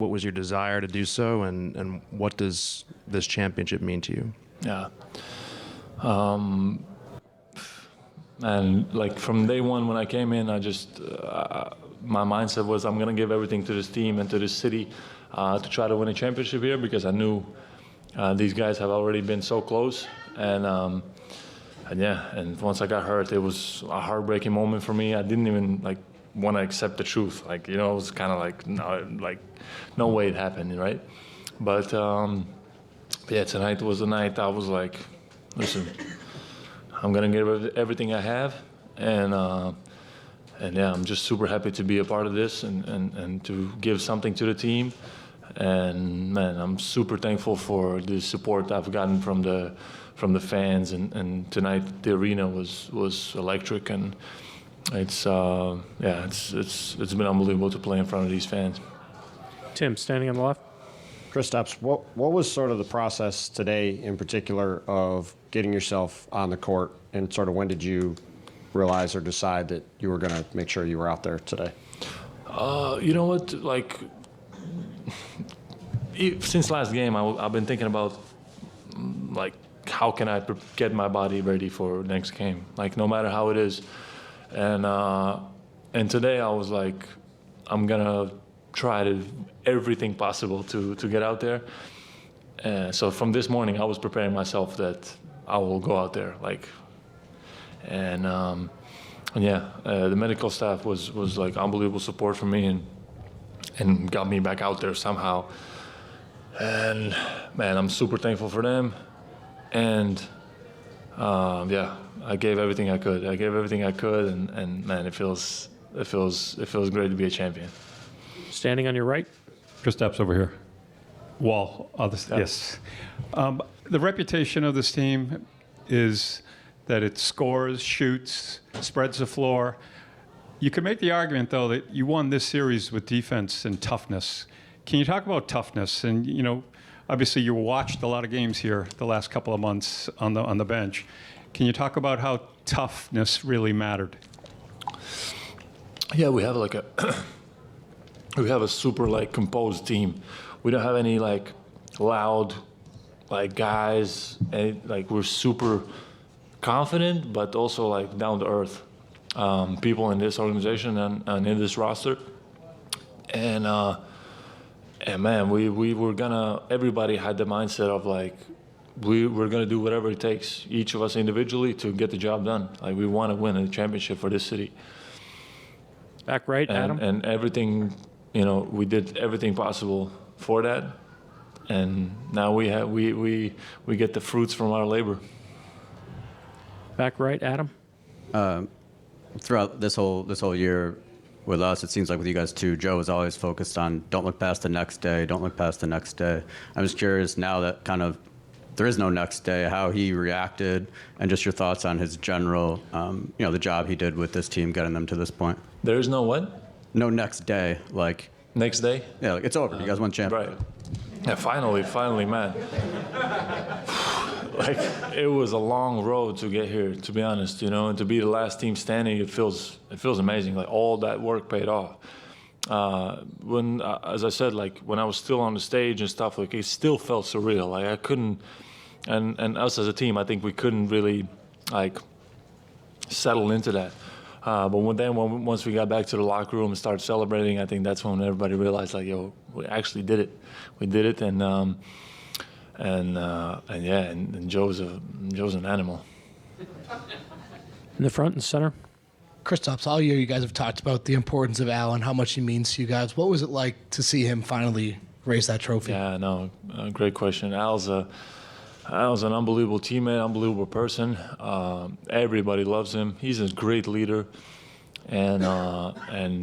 What was your desire to do so, and what does this championship mean to you? Yeah. And like from day one when I came in, I just my mindset was I'm gonna give everything to this team and to this city to try to win a championship here, because I knew these guys have already been so close. And once I got hurt, it was a heartbreaking moment for me. I didn't even like want to accept the truth. Like, you know, it was kind of like no way it happened, right? But yeah, tonight was the night I was like, listen, I'm gonna give everything I have, and yeah, I'm just super happy to be a part of this and to give something to the team. And man, I'm super thankful for the support I've gotten from the fans, and tonight the arena was electric, and it's been unbelievable to play in front of these fans. Tim, standing on the left. Kristaps, what was sort of the process today in particular of getting yourself on the court, and sort of when did you realize or decide that you were going to make sure you were out there today? You know what, like, since last game, I've been thinking about, like, how can I get my body ready for next game, like, no matter how it is. And today I was like, I'm gonna try to everything possible to get out there. So from this morning, I was preparing myself that I will go out there, like, and yeah, the medical staff was like unbelievable support for me, and got me back out there somehow. And man, I'm super thankful for them. And yeah, I gave everything I could. And man, it feels great to be a champion. Standing on your right. Kristaps over here. Wall. Yes. The reputation of this team is that it scores, shoots, spreads the floor. You can make the argument, though, that you won this series with defense and toughness. Can you talk about toughness? And, you know, obviously you watched a lot of games here the last couple of months on the bench. Can you talk about how toughness really mattered? Yeah, we have like a super like composed team. We don't have any like loud like guys, and like we're super confident, but also like down to earth people in this organization and in this roster. And man, we were gonna, everybody had the mindset of like, we're gonna do whatever it takes, each of us individually, to get the job done. Like, we want to win a championship for this city. Back right, Adam. And everything, you know, we did everything possible for that. And now we get the fruits from our labor. Back right, Adam. Throughout this whole year with us, it seems like with you guys too, Joe is always focused on don't look past the next day, don't look past the next day. I'm just curious now that kind of there is no next day, how he reacted, and just your thoughts on his general, you know, the job he did with this team, getting them to this point. There is no what? No next day, like. Next day? Yeah, like it's over. You guys won championship. Right. Yeah, finally, man. Like, it was a long road to get here, to be honest, you know, and to be the last team standing, it feels amazing. Like, all that work paid off. When, as I said, like, when I was still on the stage and stuff, like, it still felt surreal. Like, I couldn't, and us as a team, I think we couldn't really, like, settle into that. But once we got back to the locker room and started celebrating, I think that's when everybody realized, like, yo, we actually did it. We did it, and Joe's an animal. In the front and center. Kristaps, all year you guys have talked about the importance of Al and how much he means to you guys. What was it like to see him finally raise that trophy? Yeah, no, great question. Al's an unbelievable teammate, unbelievable person. Everybody loves him. He's a great leader, and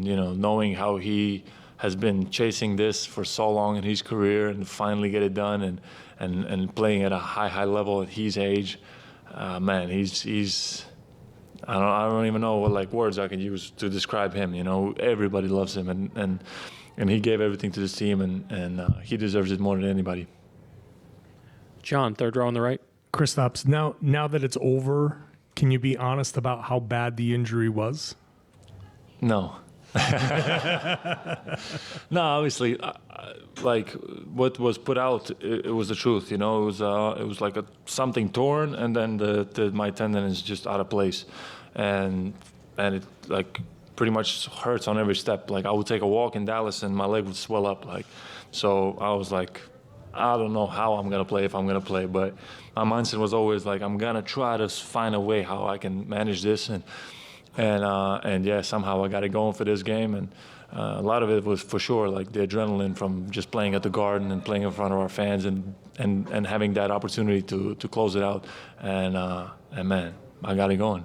you know, knowing how he has been chasing this for so long in his career and finally get it done, and playing at a high level at his age, man, he's I don't even know what like words I can use to describe him. You know, everybody loves him, and he gave everything to this team, and he deserves it more than anybody. John, third row on the right. Kristaps, now that it's over, can you be honest about how bad the injury was? No. No, obviously, like what was put out, it was the truth. It was like something torn, and then my tendon is just out of place, and it like pretty much hurts on every step. Like I would take a walk in Dallas and my leg would swell up. Like, so I was like, I don't know how I'm gonna play, if I'm gonna play, but my mindset was always like, I'm gonna try to find a way how I can manage this, and yeah, somehow I got it going for this game, and a lot of it was for sure like the adrenaline from just playing at the Garden and playing in front of our fans, and having that opportunity to close it out, and man, I got it going.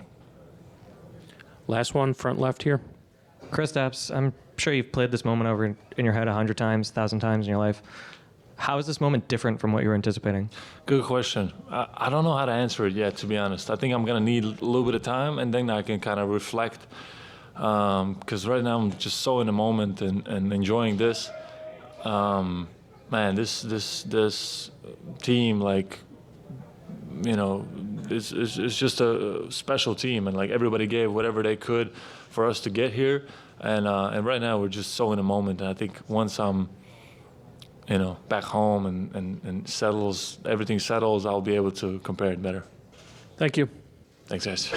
Last one, front left here. Kristaps, I'm sure you've played this moment over in your head 100 times, 1,000 times in your life. How is this moment different from what you were anticipating? Good question. I don't know how to answer it yet, to be honest. I think I'm going to need a little bit of time, and then I can kind of reflect. Because right now I'm just so in the moment and enjoying this. Man, this team, like, it's just a special team, and like everybody gave whatever they could for us to get here. And right now we're just so in the moment. And I think once I'm back home and everything settles, I'll be able to compare it better. Thank you. Thanks, guys.